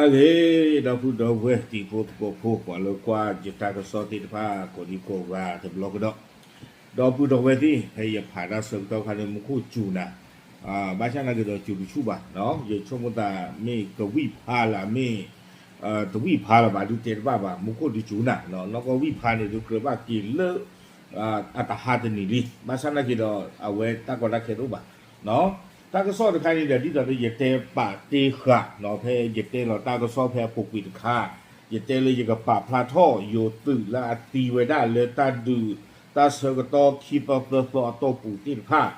che dopo dove ti può quello qua gettato sotto il pa con il cova te blocco dopo dove ti e ya pada sento kan mu ku chu na ba cha na ke do chu chu ba no ye chomo ta me ko wi pha la me to wi pha la ba du te ba mu ku di chu na no ko wi pha ne du ke ba ki le ta ha de ni li ba cha na ke do awe ta ko da ke do ba no大个少的看你的，你到的一代把地下，老配一代老大个少配不贵的卡，一代了一个把帕套有对啦，地位大了大度，大手个刀起到的说到不地的卡，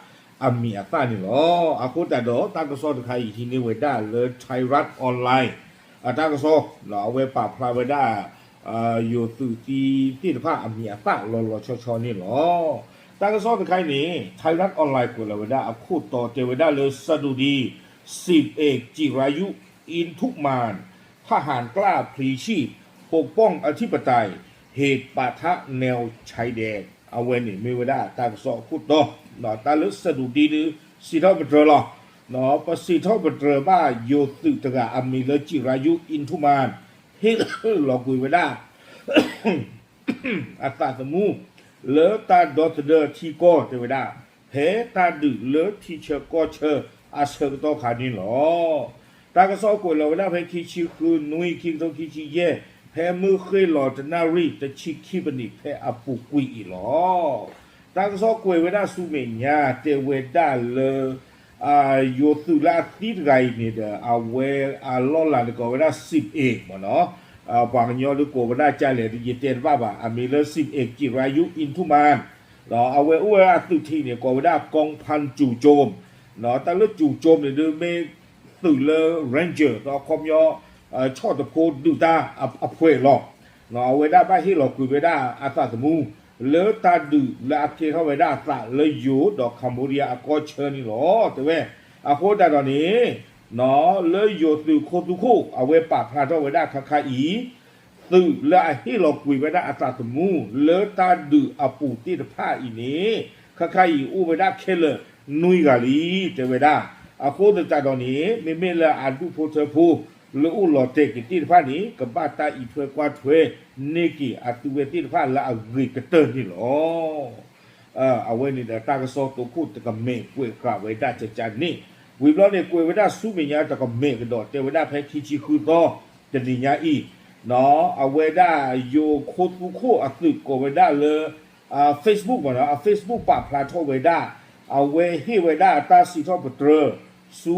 米饭的咯，后代咯，大个少的看以前的伟大了，ไทยรัฐออนไลน์大个少老为把帕伟大有对地的帕米饭老悄的咯。大个说的开呢，ไทยรัฐออนไลน์กูเราได้พูดต่อเจอได้เลยสดุดี10 เอกจิรายุอินทุกมานทหารกล้าพลีชีพปกป้องอธิปไตยเหตุปะทะแนวชายแดนเอาไว้นี่ไม่ได้ตากสอพูดต่อเนาะตาลึกสดุดีหรือสีเท่าเปเตอร์หรอเนาะพอสีเท่าเปเตอร์บ้าโยตึกตะกะอามีเลยจิรายุอินทุมานเฮ้หลอกคุยไม่ได้อัตตาสมูเลอตาดอทเดอร์ที่ก็เทวดาเฮตาดืเลอที่เชก็เชอาเชก็ต้องขานี่หรอตากระสอบกวยเราได้เพคิชิคือนุยคิงต้องคิชิเย่เพมือเคยหล่อจะนารีจะชิคิบันิเพอปุกุยอีหรอตากระสอบกวยเวด้าสุเมญญาเตเวด้าเลโยตุลาติดไรนี่เด้อเอาเวลอลาเดก็เวด้า10 เอกมาเนาะบางยอดูโกวนาใจเลยที่เจนว่ามีเล10 เอกจิรายุอินทุมานเนาะเอาไว้อวยตุทีเนี่ยโกวดากองพันจู่โจมเนาะตั้งแต่จู่โจมเนี่ยดูเมตื่นเลยเรนเจอร์เนาะคอมยอชอตตะโพดูตาอัพเวลอกเนาะเอาไว้ได้บ้านที่หลอกคุยไว้ได้อาตาสมูเลอตาดูและอาเคเข้าไว้ได้ตาเลยอยู่ดอกคัมโบเดียก็เชิญนี่หรอแต่เว้อาโคตาตอนนี้เนาะเลยโยตุโคตุโคเอาไว้ปากพาเจ้าไว้ได้คาอีตื่นและให้เราคุยไว้ได้อาตาตมูเลอตาดูอาปูติดผ้าอีนี้คาอีอูไว้ได้เคเลนุยกาลีเจไว้ได้อาโคตาตอนนี้ไม่ละอาดูโพเทพูเลอูหลอเตกิติดผ้านี้กับบ้าตาอีเทวกว่าเทวเนกิอาตูเวติดผ้าละอาริกเตอร์นี่หรอเอาไว้นี่แต่ตากระสอบตัวคู่ตะกเมกวยกราไว้ได้จะจานนี่วิบล้อเนี่ยกวยไว้ได้สู้เมียตะกเมกระโดดเจไว้ได้แพ้คิชิคือต่อจะนิยาอีเนาะเอาไว้ได้โยโคตุโคอักก็ไว้ได้เลยFacebook มาเนาะFacebook ปะพลาโทไว้ได้เอาไว้ให้ไว้ได้ตาสีทอปเตอร์สู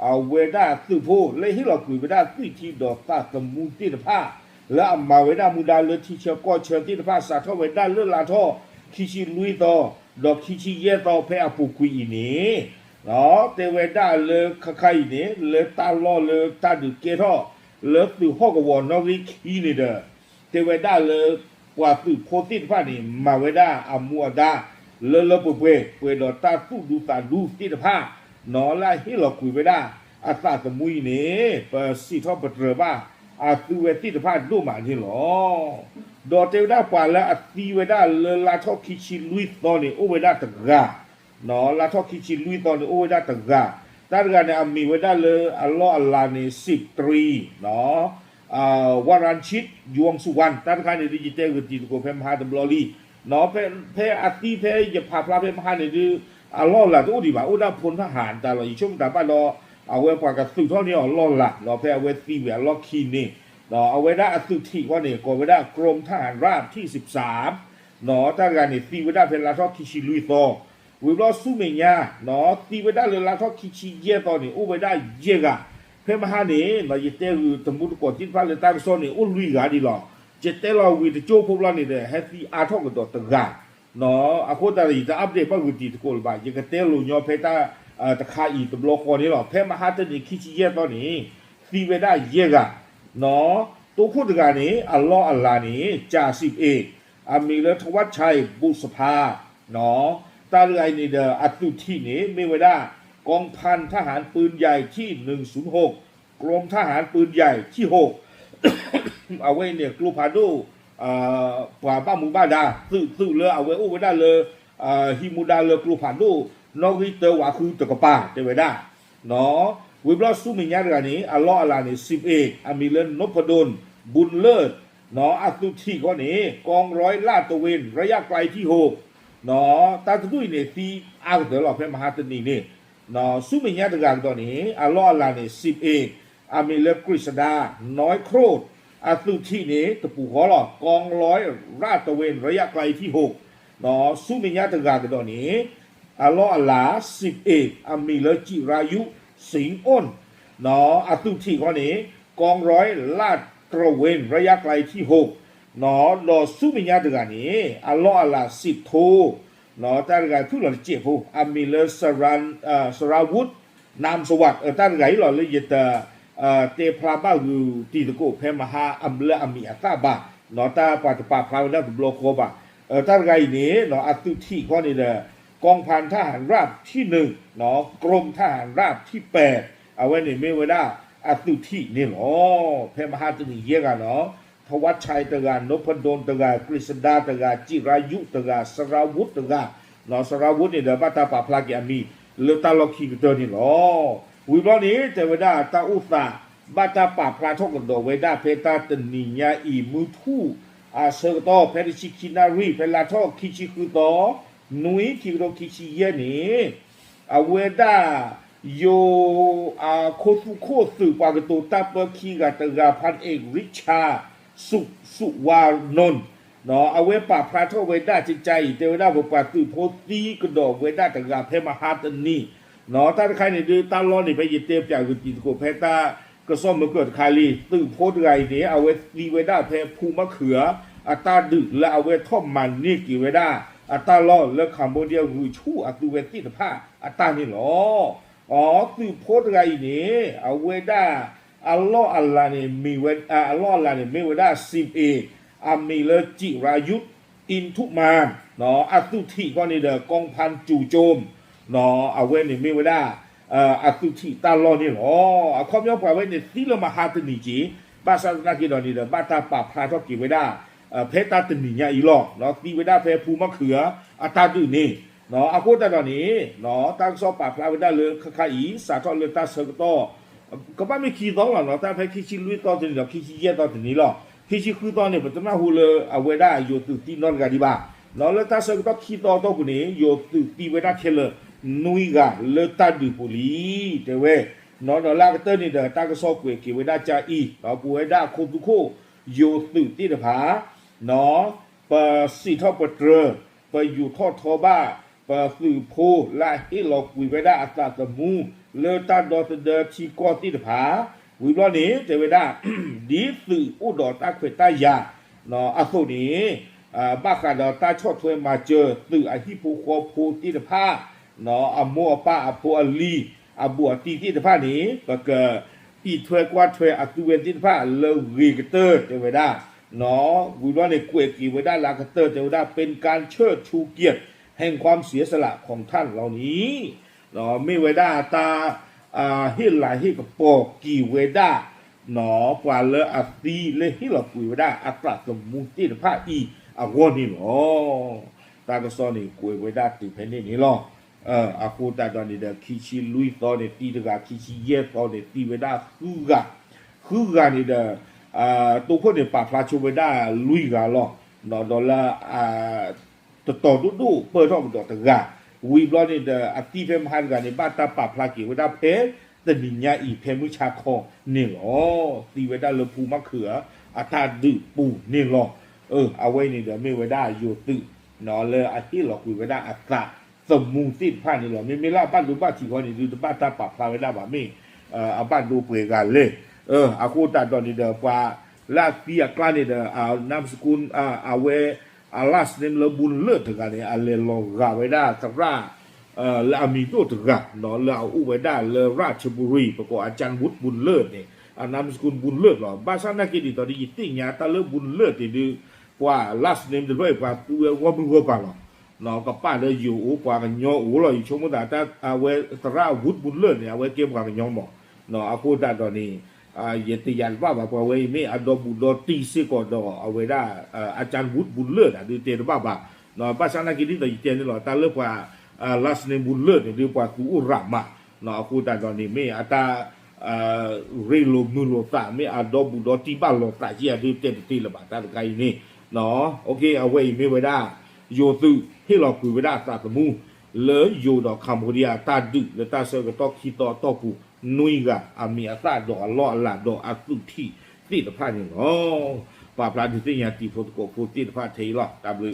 เอาไว้ได้ตื่นโพเลยให้เราคุยไว้ได้ตื่นที่ดอกตาตะมูติดผ้าแล้วเอามาไว้ได้มูดาเลยที่เชื่อก็เชิญติดผ้าสาทอไว้ได้เลือลาทอคิชิลุยต่อดอกคิชิเย่ต่อแพ้อปุกุยนี้เนาะเตไว้ได้เลยคาๆนี้เลยตาล้อเลยตาดูเกทอเลอตื่นห้องกับวอนนอกนี้ขี้นี่เด้อเทวดาเลยกว่าตื่นโพติดผ้านี่มาไว้ได้อามัวดาเลอเปื่อยดอตาตู้ดูตาดูติดผ้านอไล่ให้เราคุยไว้ได้อาตาตะมุยนี่เปิดสีทอปเตอร์บ้าอาตูเวติดผ้าดูมาที่หรอดอเทวดาป่าแล้วอาตีไว้ได้เลอลาทอคิชิลุยตอนนี้โอไว้ได้ตะกานอลาทอคิชิลุยตอนนี้โอไว้ได้ตะกาตาการเนี่ยมีไว้ได้เลยอัลลอฮ์อัลลาห์เนี่ย13เนาะวารันชิตยวงสุวรรณตาการเนี่ยดิจิทัลคือตีตุโกเพมหาดับลอลีเนาะเพอาตีเพจะพาพลาเพมหาเนี่ยคืออัลลอฮ์ละตัวดีบ่าอุดาพลทหารแต่เราอีช่วงแต่บ้านเราเอาไว้กว่ากับสุดเท่านี้อัลลอฮ์ละเนาะเพเอาไว้ตีเวลล็อกคีนี่เนาะเอาไว้ได้สุดที่ว่าเนี่ยก็ไว้ได้กรมทหารราบที่13เนาะตาการเนี่ยตีไว้ได้เป็นลาทอคิชิลุยโตวิบลอสู้เมียเนาะตีไว้ได้เลยลาทอคิชิเย่ตอนนี้อู้ไว้ได้เย่กะเพื่อมาหาเนี่ยเราจะเตะคือสมมุติก่อนที่ฟ้าเลยตามโซนเนี่ยอู้ลุยกะดีหรอจะเตะเราวิธีโจ้พวกเราเนี่ยเฮฟีอาร์ทอกกับตัวตึงกะเนาะอาโคตาลีจะอัปเดตบ้างวิธีตะโกนไปยังกะเตะลุยยอเพตาตะคาอีตะบล็อกคนนี้หรอเพื่อมาหาตัวนี้คิชิเย่ตอนนี้ตีไว้ได้เย่กะเนาะตัวคู่ตะการนี้อัลลอฮ์อัลลาห์นี้จ่า10 เอกอามีเลทวัชชัยบุษภาเนาะตาเรือไอนี่เดออัตุที่นี้ไม่ไว้ได้กองพันทหารปืนใหญ่ที่106กรมทหารปืนใหญ่ที่6เอาไว้เนี่ยกลูพาดูป่าบ้ามูบ้าดาซื่อเลยเอาไว้อู้ไว้ได้เลยฮิมูดาเลยกลูพาดูนอกริเตอร์ว่าคือตะกป้าจะไว้ได้เนาะ วิบลาสุมิญญากันนี้อัลลอฮ์อัลลานี่11อามีเลนนพดลบุญเลิศเนาะอัตุที่ก็นี้กองร้อยลาดตระเวนระยะไกลที่6เนาะตาตุยเนี่ยซีอักเดลอเพมหาตนีนี่เนาะสุมิญญากันตัวนี้อัลลอฮ์อัลลานี่11อามีเลกฤษดาน้อยโครดอัตุที่นี้ตะปูขอหรอกองร้อยลาดตระเวนระยะไกลที่6เนาะสุมิญญากันตัวนี้อัลลอฮ์อัลลา11อามีเลจิรายุสิงอ้นเนาะอัตุที่ก็นี้กองร้อยลาดตระเวนระยะไกลที่6เนาะดอสุมิญญากันนี้อัลลอฮ์อัลลา10โทเนาะตาร์กาทุลเจ็บผู้อามีเลสราวุธนามสวัสดิ์ตาร์กาหล่อเลยยตเตพลาบ้าอยู่ที่ตะโกเพมหาอัมเลอามีอัตตาบะเนาะตาปัตตาพลาวนาตุบโลโคบะตาร์กานี้เนาะอัตุที่ก็นี้เด้อกองพันทหารราบที่1เนาะกรมทหารราบที่8เอาไว้ในเมวดาอัตุที่นี่เนาะเพมหาตนีเยกันเนาะทวัชชัยตะกานพดลตะกากฤษดาตะกาจิรายุตะกาสราวุธตะกาเนาะสราวุธนี่เด้อบัตตาปะพลากิอามีเลตาลอคีกเตอร์นี่เนาะวิบลอนี้เทวดาตาอุตาบัตตาปะพลาทกกันโดเวดาเพตาตนีญาอีมุทูอาเซกโตเพริชิคินารีเพลาทอคิชิคุโตนุยคิโรคิชิเยนี่อเวดาโยโคสุโคสึปากตูตาเปคีกาตะกาพันเอกริชาสุวานนท์เนาะเอาไว้ปะพระโทเวดาจิตใจเทวดาบุปผาตุโพตีกระดอกเวดาตะกาเพมหาตนีเนาะถ้าใครเนี่ยดูตาล้อนี่ไปยึดเต็มจากกุจิตโกเพตากระซ่อมมาเกิดคาลีตื่นโพดไรเนี่ยเอาไว้ตีเวดาเพภูมะเขืออัตตาดึกและเอาไว้ท่อมมันนี่กี่เวดาอัตตาล้อและคัมโบเดียรูชูอัตุเวติตผ้าอัตตานี่หรออ๋อตื่นโพดไรเนี่ยเอาเวดาอัลลอฮ์อัลลาเนี่ยมีเวดอัลลอฮ์อัลลาเนี่ยมีเวดา11อามีเลจิรายุทอินทุมานเนาะอัตุที่ก็นี่เด้อกองพันจู่โจมเนาะเอาไว้เนี่ยมีเวดาอัตุที่ตาลอนี่หรอข้อมยอมกว่าไว้เนี่ยที่เรามาหาตนีจีบาซานากิดอนี่เด้อบ้าตาปะพาทอกิเวดาเพตาตนีญาอีหลอกเนาะตีเวดาเพภูมะเขืออัตตาดื้อนี่เนาะอาโคตาตอนนี้เนาะตั้งซอปะพาเวดาเลยคาอีสาทอเลตาเซกโตก็บ้าไม่ขี้ต้องหรอกเนาะแต่เพคิชิลุยต่อถึงเดี๋ยวคิชิเยต่อถึงนี้หรอกคิชิคือตอนนี้ปัจจุบันหูเลยเอาไว้ได้อยู่ตื่นตีนอนกันดีบ้าเนาะแล้วถ้าเสกต้องขี้ต่อตัวคนนี้อยู่ตื่นตีไว้ได้เทเลนุยกันเลตัดดูปุลีเดี๋ยวเว้เนาะลากเตอร์นี่เดี๋ยวตากระสอบเกลือกี่ไว้ได้จ่าอีเนาะปูไว้ได้โคตุโคอยู่ตื่นตีเดผาเนาะปะสีทอปะเตอปะอยู่ทอดทอบ้าปะสื่อโพและให้เราคุยไว้ได้อัตราสมูเลตัดดอเดอร์ที่กอตีเดผาวิบลอนี้เทวดาดีสื่ออุดรตาเขตายาเนาะอาโซนี้บ้ากันเนาะตาชดถวยมาเจอสื่อไอที่ผู้ควบผู้ที่ผ้าเนาะอโมอป้าอโพอลีอบัวตีที่ผ้านี้ก็เกิดอีถวยกว่าถวยอัตุเวนที่ผ้าเลวีกเตอร์เทวดาเนาะวิบลอนี้กวยกีเวดาลากเตอร์เทวดาเป็นการเชิดชูเกียรติแห่งความเสียสละของท่านเหล่านี้เนาะไม่เวดาตาฮิลาฮิกับปอกีเวดาหนอกว่าเลอตีเลฮิลากุยเวดาอัตราสมุติภาอีอาวนี่หรอตากระซอนี่กุยเวดาติเพนนี่หรออากูตาตอนนี้เดคิชิลุยตอนนี้ตีตะกาคิชิเยตอนนี้ตีเวดาคือนี่เดตัวคนเนี่ยปากพลาชูเวดาลุยกาหรอหนอดอลลาต่อดูเปิดท้องต่อตะกาวิบลอนี่เดอติเพมหันกันนี่บ้าตาปะพลากิเวดาเพตนิญาอีเพมุชาคอนี่หรอตีเวดาเลภูมะเขืออัตาดื้อปูนี่หรอเอาไว้นี่เดอไม่เวดาอยู่ตึเนาะเลยอาทิหรอกคุยเวดาอัตราสมุติผ้านี่หรอไม่ล่าบ้านดูบ้านที่คนนี่ดูบ้านตาปะพลาเวดาบ่ไม่เอาบ้านดูเปรกันเลยอากูตาตอนนี้เดอว่าลาเปียกลานี่เดอเอานามสกุลเอาเวอาลัสเนี่ยเลบุญเลิศถึงกันเนี่ยอะไรลองกาไว้ได้สักราและมีตัวถึงกันเนาะเราอุไว้ได้เลราชบุรีประกอบอาจารย์วุฒิบุญเลิศเนี่ยนามสกุลบุญเลิศหรอบ้านสันนักกิจตอนนี้ยิ่งติ่งยาตาเลิศบุญเลิศที่ดูกว่าลัสเนี่ยจะด้วยกว่าตัวว่ามึงว่าป่ะหรอเนาะกับป้าเลยอยู่กว่ากันย่ออูเราอยู่ชมกันแต่เอาไว้ตราวุฒิบุญเลิศเนี่ยเอาไว้เก็บกว่ากันย่อหมอเนาะอากูตาตอนนี้ยติยันว่าแบบว่าไว้ไม่อดอบุดอตีซิกอดอเอาไว้ได้อาจารย์วุฒิบุญเลิศดูเตนบ้าบ้าเนาะภาษาอังกฤษที่ตัวเตนนี่หรอตาเลิกว่าลัสเนบุญเลิศเนี่ยดูว่ากูอุรามะเนาะกูตาตอนนี้ไม่อัตา เรโลมูโลตาไม่อาดอบุดอติบาโลตาเจียดูเต็มตีละบาตาไกนี่เนาะโอเคเอาไว้ไม่ไว้ได้โยตุให้เราคุยไว้ได้ตาตะมูเลยโยดอกคัมพูเดียตาดึกและตาเซก็ตอคีตอตอปูนุยกะอามีอาตาดอกลอละดอกอาตุที่ตีตะพานี่เนาะปาปลาที่ยาตีโฟตโกโฟตีตะพาเทลอตาบล